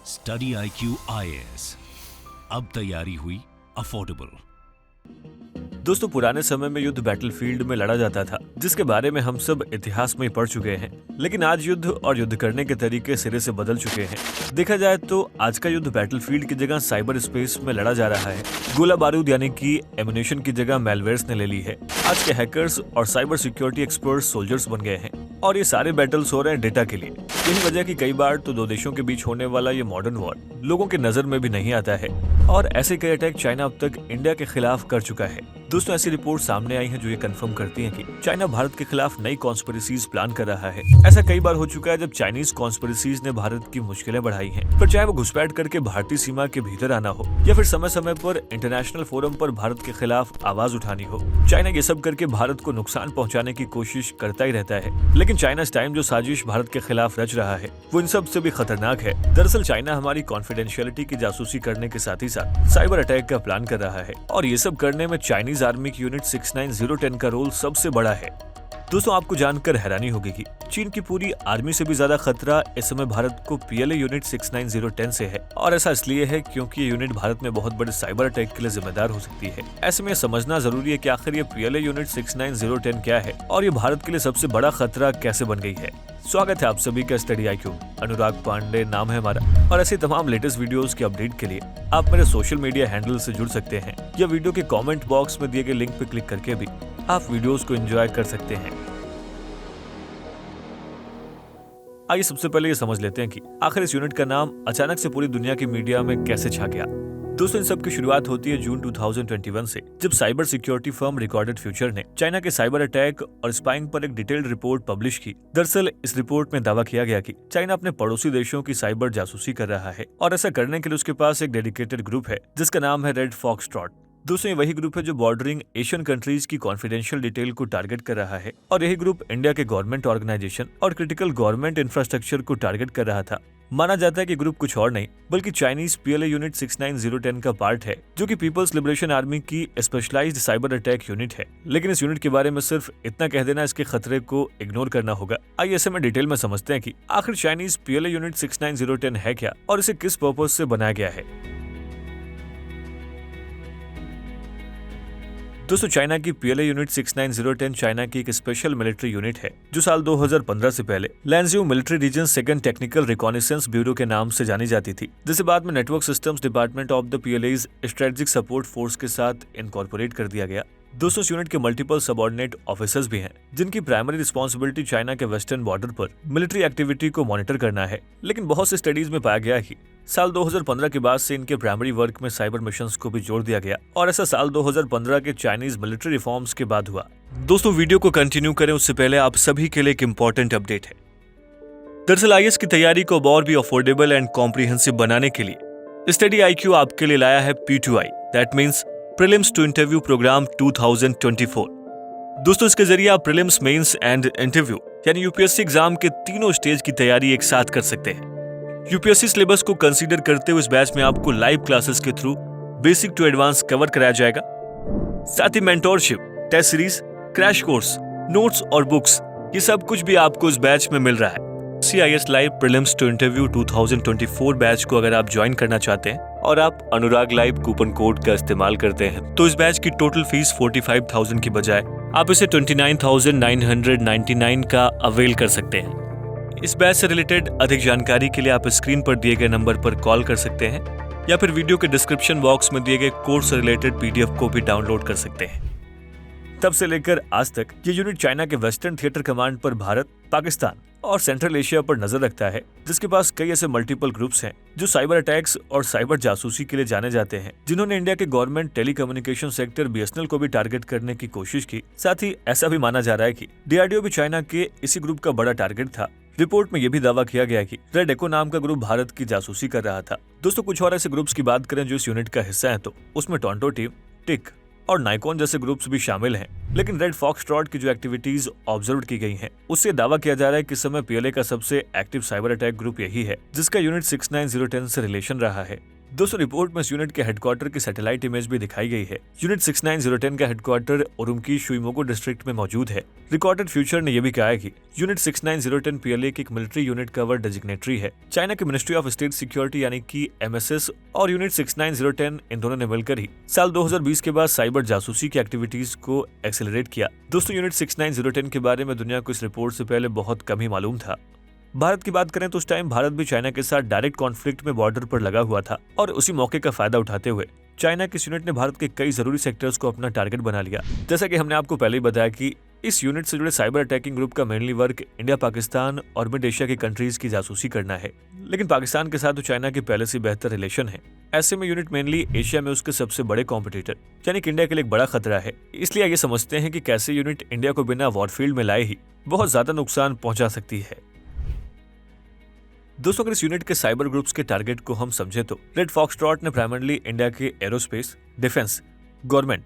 Study IQ IAS, अब तैयारी हुई अफोर्डेबल। दोस्तों, पुराने समय में युद्ध बैटलफील्ड में लड़ा जाता था, जिसके बारे में हम सब इतिहास में ही पढ़ चुके हैं। लेकिन आज युद्ध और युद्ध करने के तरीके सिरे से बदल चुके हैं। देखा जाए तो आज का युद्ध बैटलफील्ड की जगह साइबर स्पेस में लड़ा जा रहा है। गोला बारूद यानी कि एमुनेशन की जगह मैलवेयर्स ने ले ली है। आज के हैकर्स और साइबर सिक्योरिटी एक्सपर्ट सोल्जर्स बन गए हैं और ये सारे बैटल्स हो रहे हैं डेटा के लिए। यही वजह कि कई बार तो दो देशों के बीच होने वाला ये मॉडर्न वॉर लोगों के नजर में भी नहीं आता है और ऐसे कई अटैक चाइना अब तक इंडिया के खिलाफ कर चुका है। दोस्तों, ऐसी रिपोर्ट सामने आई है जो ये कंफर्म करती है कि चाइना भारत के खिलाफ नई कॉन्स्पिरेसीज प्लान कर रहा है। ऐसा कई बार हो चुका है जब चाइनीज कॉन्स्पिरेसीज ने भारत की मुश्किलें बढ़ाई हैं। पर चाहे वो घुसपैठ करके भारतीय सीमा के भीतर आना हो या फिर समय समय पर इंटरनेशनल फोरम पर भारत के खिलाफ आवाज उठानी हो, चाइना ये सब करके भारत को नुकसान पहुंचाने की कोशिश करता ही रहता है। लेकिन चाइना इस टाइम जो साजिश भारत के खिलाफ रच रहा है वो इन सब से भी खतरनाक है। दरअसल चाइना हमारी कॉन्फिडेंशियलिटी की जासूसी करने के साथ ही साथ साइबर अटैक का प्लान कर रहा है और ये सब करने में चाइनीज आर्मी की यूनिट 69010 का रोल सबसे बड़ा है। दोस्तों, आपको जानकर हैरानी होगी कि चीन की पूरी आर्मी से भी ज्यादा खतरा इस समय भारत को PLA यूनिट 69010 से है और ऐसा इसलिए है क्योंकि ये यूनिट भारत में बहुत बड़े साइबर अटैक के लिए जिम्मेदार हो सकती है। ऐसे में समझना जरूरी है कि आखिर ये PLA यूनिट 69010 क्या है और ये भारत के लिए सबसे बड़ा खतरा कैसे बन गई है। स्वागत है आप सभी का स्टडी IQ। अनुराग पांडे नाम है हमारा और ऐसे तमाम लेटेस्ट वीडियोस के अपडेट के लिए आप मेरे सोशल मीडिया हैंडल से जुड़ सकते हैं या वीडियो के कमेंट बॉक्स में दिए गए लिंक पर क्लिक करके भी आप वीडियोस को एंजॉय कर सकते हैं। आइए सबसे पहले ये समझ लेते हैं कि आखिर इस यूनिट का नाम अचानक से पूरी दुनिया की मीडिया में कैसे छा गया। दोस्तों, इन सब की शुरुआत होती है जून 2021 से, जब cyber security firm recorded future ने चाइना के साइबर अटैक और स्पाइंग पर एक डिटेल्ड रिपोर्ट पब्लिश की। दरअसल इस रिपोर्ट में दावा किया गया कि चाइना अपने पड़ोसी देशों की साइबर जासूसी कर रहा है और ऐसा करने के लिए उसके पास एक डेडिकेटेड ग्रुप है जिसका नाम है रेड फॉक्सट्रॉट। दोस्तों, ये वही ग्रुप है जो बॉर्डरिंग एशियन कंट्रीज की कॉन्फिडेंशियल डिटेल को टारगेट कर रहा है और यही ग्रुप इंडिया के गवर्नमेंट ऑर्गेनाइजेशन और क्रिटिकल गवर्नमेंट इंफ्रास्ट्रक्चर को टारगेट कर रहा था। माना जाता है कि ग्रुप कुछ और नहीं बल्कि चाइनीज PLA यूनिट 69010 का पार्ट है, जो कि पीपल्स लिबरेशन आर्मी की स्पेशलाइज्ड साइबर अटैक यूनिट है। लेकिन इस यूनिट के बारे में सिर्फ इतना कह देना इसके खतरे को इग्नोर करना होगा। आइए ऐसे में डिटेल में समझते हैं कि आखिर चाइनीज PLA यूनिट 69010 है क्या और इसे किस पर्पज से बनाया गया है। दोस्तों, चाइना की PLA यूनिट 69010 चाइना की एक स्पेशल मिलिट्री यूनिट है जो साल 2015 से पहले Lanzhou military region second technical reconnaissance bureau के नाम से जानी जाती थी, जिसे बाद में network systems department of the PLA's strategic support force के साथ इनकॉर्पोरेट कर दिया गया। दोस्तों, इस यूनिट के मल्टीपल सबऑर्डिनेट ऑफिसर्स भी हैं जिनकी प्राइमरी रिस्पांसिबिलिटी चाइना के वेस्टर्न बॉर्डर पर मिलिट्री एक्टिविटी को मॉनिटर करना है। लेकिन बहुत से स्टडीज में पाया गया कि साल 2015 के बाद से इनके प्राइमरी वर्क में साइबर मिशंस को भी जोड़ दिया गया और ऐसा साल 2015 के चाइनीज मिलिट्री रिफॉर्म्स के बाद हुआ। दोस्तों, वीडियो को कंटिन्यू करें उससे पहले आप सभी के लिए एक इम्पोर्टेंट अपडेट है। दरअसल IAS की तैयारी को और भी अफोर्डेबल एंड कॉम्प्रिहेंसिव बनाने के लिए स्टडी IQ आपके लिए लाया है P2I, that means prelims to interview programme 2024। दोस्तों, इसके जरिए आप प्रीलिम्स, मेंस एंड इंटरव्यू यानी UPSC एग्जाम के तीनों स्टेज की तैयारी एक साथ कर सकते हैं। UPSC सिलेबस को कंसीडर करते हुए इस बैच में आपको लाइव क्लासेस के through basic to advance cover कराया जाएगा। साथ ही mentorship, test series, crash course, notes और बुक्स, ये सब कुछ भी आपको इस बैच में मिल रहा है। CIS live prelims to interview 2024 batch को अगर आप ज्वाइन करना चाहते हैं और आप अनुराग लाइव कूपन कोड का इस्तेमाल करते हैं तो इस बैच की टोटल फीस 45,000 की बजाय आप इसे 29,999 का अवेल कर सकते हैं। इस बैच से रिलेटेड अधिक जानकारी के लिए आप स्क्रीन पर दिए गए नंबर पर कॉल कर सकते हैं या फिर वीडियो के डिस्क्रिप्शन बॉक्स में दिए गए कोर्स से रिलेटेड PDF को भी डाउनलोड कर सकते हैं। तब से लेकर आज तक ये यूनिट चाइना के वेस्टर्न थिएटर कमांड पर भारत, पाकिस्तान और सेंट्रल एशिया पर नजर रखता है, जिसके पास कई ऐसे मल्टीपल ग्रुप्स हैं जो साइबर अटैक्स और साइबर जासूसी के लिए जाने जाते हैं, जिन्होंने इंडिया के गवर्नमेंट टेलीकम्युनिकेशन सेक्टर BSNL को भी टारगेट करने की कोशिश की। साथ ही ऐसा भी माना जा रहा है कि DRDO भी चाइना के इसी ग्रुप का बड़ा टारगेट था। रिपोर्ट में यह भी दावा किया गया कि रेड एको नाम का ग्रुप भारत की जासूसी कर रहा था। दोस्तों, कुछ और ऐसे ग्रुप्स की बात करें जो इस यूनिट का हिस्सा है तो उसमें टोरंटो टीम, टिक और नाइकॉन जैसे ग्रुप्स भी शामिल हैं। लेकिन रेड फॉक्सट्रॉट की जो एक्टिविटीज ऑब्जर्व की गई हैं, उससे दावा किया जा रहा है कि इस समय PLA का सबसे एक्टिव साइबर अटैक ग्रुप यही है जिसका यूनिट 69010 से रिलेशन रहा है। दोस्तों रिपोर्ट में इस यूनिट के हेडक्वार्टर की सैटेलाइट इमेज भी दिखाई गई है। यूनिट 69010 का हेडक्वार्टर उरुमकी शुइमोगो डिस्ट्रिक्ट में मौजूद है। रिकॉर्डेड फ्यूचर ने यह भी कहा है कि यूनिट 69010 PLA की एक मिलिट्री यूनिट कवर डेजिग्नेटरी है। चाइना की मिनिस्ट्री ऑफ स्टेट सिक्योरिटी यानी कि MSS और यूनिट 69010 इन दोनों ने मिलकर ही साल 2020 के बाद साइबर जासूसी की एक्टिविटीज को एक्सेलरेट किया। दोस्तों यूनिट 69010 के बारे में दुनिया को इस रिपोर्ट से पहले बहुत कम ही मालूम था। भारत की बात करें तो उस टाइम भारत भी चाइना के साथ डायरेक्ट कॉन्फ्लिक्ट में बॉर्डर पर लगा हुआ था और उसी मौके का फायदा उठाते हुए चाइना की इस यूनिट ने भारत के कई जरूरी सेक्टर्स को अपना टारगेट बना लिया। जैसा कि हमने आपको पहले ही बताया कि इस यूनिट से जुड़े साइबर अटैकिंग ग्रुप का मेनली वर्क इंडिया, पाकिस्तान और मिड एशिया की कंट्रीज की जासूसी करना है। लेकिन पाकिस्तान के साथ तो चाइना के पहले से बेहतर रिलेशन है। ऐसे में यूनिट मेनली एशिया में उसके सबसे बड़े कॉम्पिटिटर यानी कि इंडिया के लिए एक बड़ा खतरा है। इसलिए आइए समझते हैं कि कैसे यूनिट इंडिया को बिना वॉरफील्ड में लाए ही बहुत ज्यादा नुकसान पहुंचा सकती है। दोस्तों अगर इस यूनिट के साइबर ग्रुप्स के टारगेट को हम समझे तो रेड फॉक्सट्रॉट ने प्राइमरली इंडिया के aerospace, defence, government,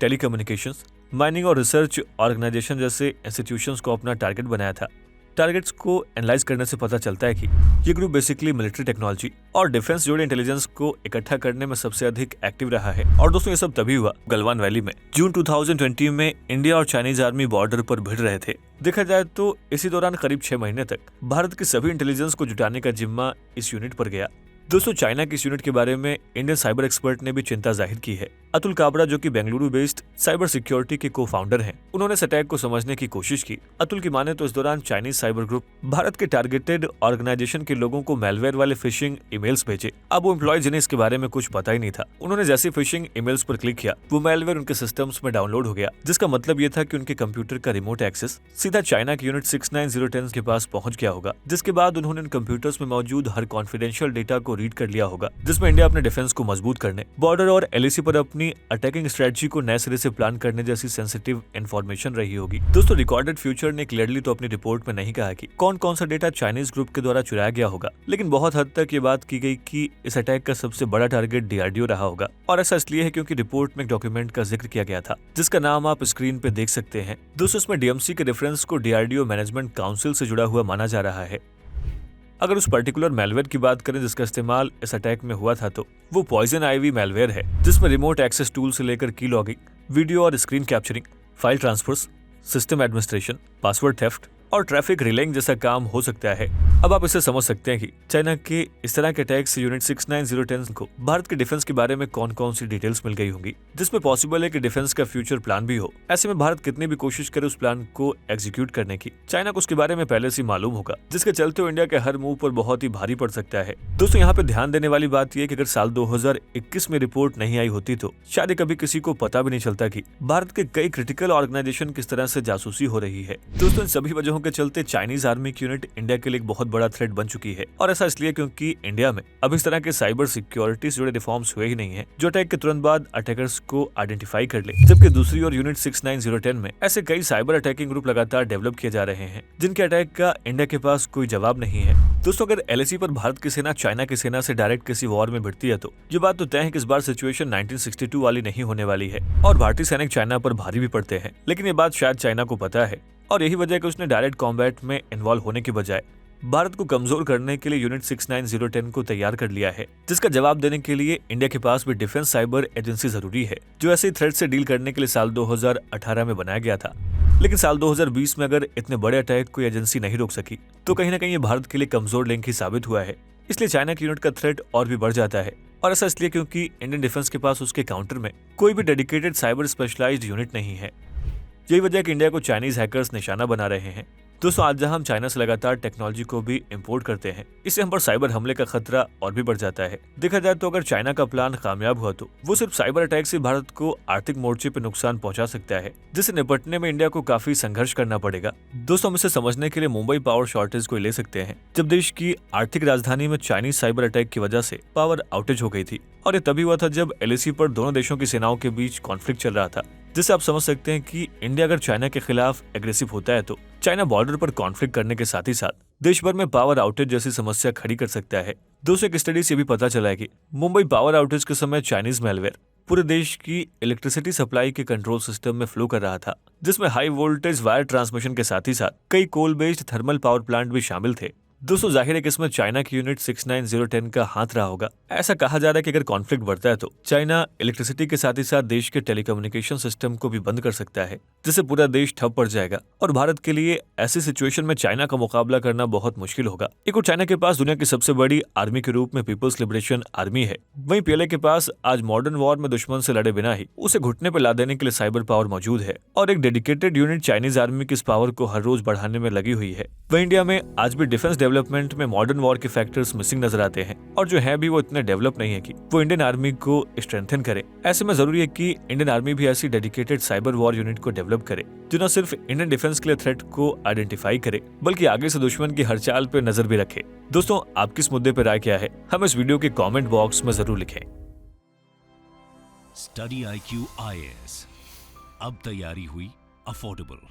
telecommunications, mining और रिसर्च ऑर्गेनाइजेशन जैसे इंस्टीट्यूशंस को अपना टारगेट बनाया था। टारगेट्स को एनालाइज करने से पता चलता है कि ये ग्रुप बेसिकली मिलिट्री टेक्नोलॉजी और डिफेंस जोड़े इंटेलिजेंस को इकट्ठा करने में सबसे अधिक एक्टिव रहा है। और दोस्तों ये सब तभी हुआ गलवान वैली में जून 2020 में इंडिया और चाइनीज आर्मी बॉर्डर पर भिड़ रहे थे। देखा जाए तो इसी दौरान करीब 6 महीने तक भारत के सभी इंटेलिजेंस को जुटाने का जिम्मा इस यूनिट पर गया। दोस्तों चाइना की इस यूनिट के बारे में इंडियन साइबर एक्सपर्ट ने भी चिंता जाहिर की है। अतुल काबरा जो कि बेंगलुरु बेस्ड साइबर सिक्योरिटी के को-फाउंडर हैं, उन्होंने इस अटैक को समझने की कोशिश की। अतुल की माने तो इस दौरान चाइनीज साइबर ग्रुप भारत के टारगेटेड ऑर्गेनाइजेशन के लोगों को मेलवेयर वाले फिशिंग ईमेल्स भेजे। अब वो एम्प्लॉय जिन्हें इसके बारे में कुछ पता ही नहीं था, उन्होंने जैसे फिशिंग ईमेल्स पर क्लिक किया वो मेलवेयर उनके सिस्टम्स में डाउनलोड हो गया, जिसका मतलब ये था कि उनके कंप्यूटर का रिमोट एक्सेस सीधा चाइना की यूनिट 69010 के पास पहुंच गया होगा, जिसके बाद उन्होंने उन कंप्यूटर्स में मौजूद हर कॉन्फिडेंशियल डेटा को रीड कर लिया होगा, जिसमें इंडिया अपने डिफेंस को मजबूत करने, बॉर्डर और LAC पर अपनी अटैकिंग स्ट्रेटजी को नए सिरे से प्लान करने जैसी सेंसिटिव इंफॉर्मेशन रही होगी। दोस्तों रिकॉर्डेड फ्यूचर ने क्लियरली तो अपनी रिपोर्ट में नहीं कहा कि कौन कौन सा डेटा चाइनीज ग्रुप के द्वारा चुराया गया होगा, लेकिन बहुत हद तक ये बात की गई कि इस अटैक का सबसे बड़ा टारगेट DRDO रहा होगा। और ऐसा इसलिए है क्योंकि रिपोर्ट में एक डॉक्यूमेंट का जिक्र किया गया था जिसका नाम आप स्क्रीन पे देख सकते हैं। दोस्तों इसमें DMC के रेफरेंस को DRDO मैनेजमेंट काउंसिल से जुड़ा हुआ माना जा रहा है। अगर उस पर्टिकुलर मेलवेयर की बात करें जिसका इस्तेमाल इस अटैक में हुआ था तो वो पॉइजन आईवी मेलवेयर है, जिसमें रिमोट एक्सेस टूल से लेकर की लॉगिंग, वीडियो और screen capturing, file transfers, system administration, password theft और ट्रैफिक रिलेइंग जैसा काम हो सकता है। अब आप इसे समझ सकते हैं कि चाइना के इस तरह के अटैक से यूनिट 69010 को भारत के डिफेंस के बारे में कौन कौन सी डिटेल्स मिल गई होंगी, जिसमें पॉसिबल है कि डिफेंस का फ्यूचर प्लान भी हो। ऐसे में भारत कितनी भी कोशिश करे उस प्लान को एग्जीक्यूट करने की, चाइना को उसके बारे में पहले से मालूम होगा, जिसके चलते इंडिया के हर मूव पर बहुत ही भारी पड़ सकता है। दोस्तों यहाँ पे ध्यान देने वाली बात यह कि अगर साल 2021 में रिपोर्ट नहीं आई होती तो शायद कभी किसी को पता भी नहीं चलता कि भारत के कई क्रिटिकल ऑर्गेनाइजेशन किस तरह से जासूसी हो रही है। दोस्तों इन सभी वजहों के चलते चाइनीज आर्मी की यूनिट इंडिया के लिए एक बहुत बड़ा थ्रेट बन चुकी है। और ऐसा इसलिए क्योंकि इंडिया में अब इस तरह के साइबर सिक्योरिटी से जुड़े रिफॉर्म्स हुए ही नहीं है जो अटैक के तुरंत बाद अटैकर्स को आइडेंटिफाई कर ले, जबकि दूसरी ओर यूनिट 69010 में ऐसे कई साइबर अटैकिंग ग्रुप लगातार डेवलप किए जा रहे हैं जिनके अटैक का इंडिया के पास कोई जवाब नहीं है। दोस्तों अगर LAC पर भारत की सेना चाइना की सेना से डायरेक्ट किसी वॉर में भिड़ती है तो ये बात तो तय है कि इस बार सिचुएशन 1962 वाली नहीं होने वाली है और भारतीय सैनिक चाइना पर भारी भी पड़ते हैं। लेकिन ये बात शायद चाइना को पता है और यही वजह है कि उसने डायरेक्ट कॉम्बैट में इन्वॉल्व होने के बजाय भारत को कमजोर करने के लिए यूनिट 69010 को तैयार कर लिया है, जिसका जवाब देने के लिए इंडिया के पास भी डिफेंस साइबर एजेंसी जरूरी है जो ऐसे थ्रेट से डील करने के लिए साल 2018 में बनाया गया था। लेकिन साल 2020 में अगर इतने बड़े अटैक कोई एजेंसी नहीं रोक सकी तो कहीं ना कहीं ये भारत के लिए कमजोर लिंक ही साबित हुआ है। इसलिए चाइना की यूनिट का थ्रेट और भी बढ़ जाता है और ऐसा इसलिए क्योंकि इंडियन डिफेंस के पास उसके काउंटर में कोई भी डेडिकेटेड साइबर स्पेशलाइज्ड यूनिट नहीं है। यही वजह है कि इंडिया को चाइनीज हैकर्स निशाना बना रहे हैं। दोस्तों आज जहां हम चाइना से लगातार टेक्नोलॉजी को भी इंपोर्ट करते हैं, इससे हम पर साइबर हमले का खतरा और भी बढ़ जाता है। देखा जाए तो अगर चाइना का प्लान कामयाब हुआ तो वो सिर्फ साइबर अटैक से भारत को आर्थिक मोर्चे पर नुकसान पहुंचा सकता है, जिससे निपटने में इंडिया को काफी संघर्ष करना पड़ेगा। दोस्तों हम इसे समझने के लिए मुंबई पावर शॉर्टेज को ले सकते हैं, जब देश की आर्थिक राजधानी में चाइनीज साइबर अटैक की वजह से पावर आउटेज हो गई थी और ये तभी हुआ था जब LAC पर दोनों देशों की सेनाओं के बीच कॉन्फ्लिक्ट चल रहा था, जिससे आप समझ सकते हैं कि इंडिया अगर चाइना के खिलाफ एग्रेसिव होता है तो चाइना बॉर्डर पर कॉन्फ्लिक्ट करने के साथ ही साथ देश भर में पावर आउटेज जैसी समस्या खड़ी कर सकता है। दोस्तों एक स्टडी से भी पता चला है कि मुंबई पावर आउटेज के समय चाइनीज मेलवेयर पूरे देश की इलेक्ट्रिसिटी सप्लाई के कंट्रोल सिस्टम में फ्लो कर रहा था, जिसमें हाई वोल्टेज वायर ट्रांसमिशन के साथ ही साथ कई coal based thermal power plant भी शामिल थे। दोस्तों जाहिर है कि इसमें चाइना की यूनिट 69010 का हाथ रहा होगा। ऐसा कहा जा रहा है कि अगर कॉन्फ्लिक्ट बढ़ता है तो चाइना इलेक्ट्रिसिटी के साथ ही साथ देश के टेलीकम्युनिकेशन सिस्टम को भी बंद कर सकता है, जिससे पूरा देश ठप पड़ जाएगा और भारत के लिए ऐसी सिचुएशन में चाइना का मुकाबला करना बहुत मुश्किल होगा। एक और चाइना के पास दुनिया की सबसे बड़ी आर्मी के रूप में पीपल्स लिबरेशन आर्मी है, वहीं पीएलए के पास आज मॉडर्न वॉर में दुश्मन से लड़े बिना ही उसे घुटने पर ला देने के लिए साइबर पावर मौजूद है और एक डेडिकेटेड यूनिट चाइनीज आर्मी की इस पावर को हर रोज बढ़ाने में लगी हुई है। वहीं इंडिया में आज भी डिफेंस डेवलपमेंट में मॉडर्न वॉर के फैक्टर्स मिसिंग नजर आते हैं और जो है भी वो इतने डेवलप नहीं है कि वो इंडियन आर्मी को स्ट्रेंथन करे। ऐसे में जरूरी है कि इंडियन आर्मी भी ऐसी डेडिकेटेड साइबर वॉर यूनिट को डेवलप करे जो न सिर्फ इंडियन डिफेंस के लिए थ्रेट को आइडेंटिफाई करे बल्कि आगे से दुश्मन की हर चाल पे नजर भी रखे। दोस्तों आपकी इस मुद्दे पर राय क्या है, हम इस वीडियो के कमेंट बॉक्स में जरूर लिखें। स्टडी IQ IAS, अब तैयारी हुई अफोर्डेबल।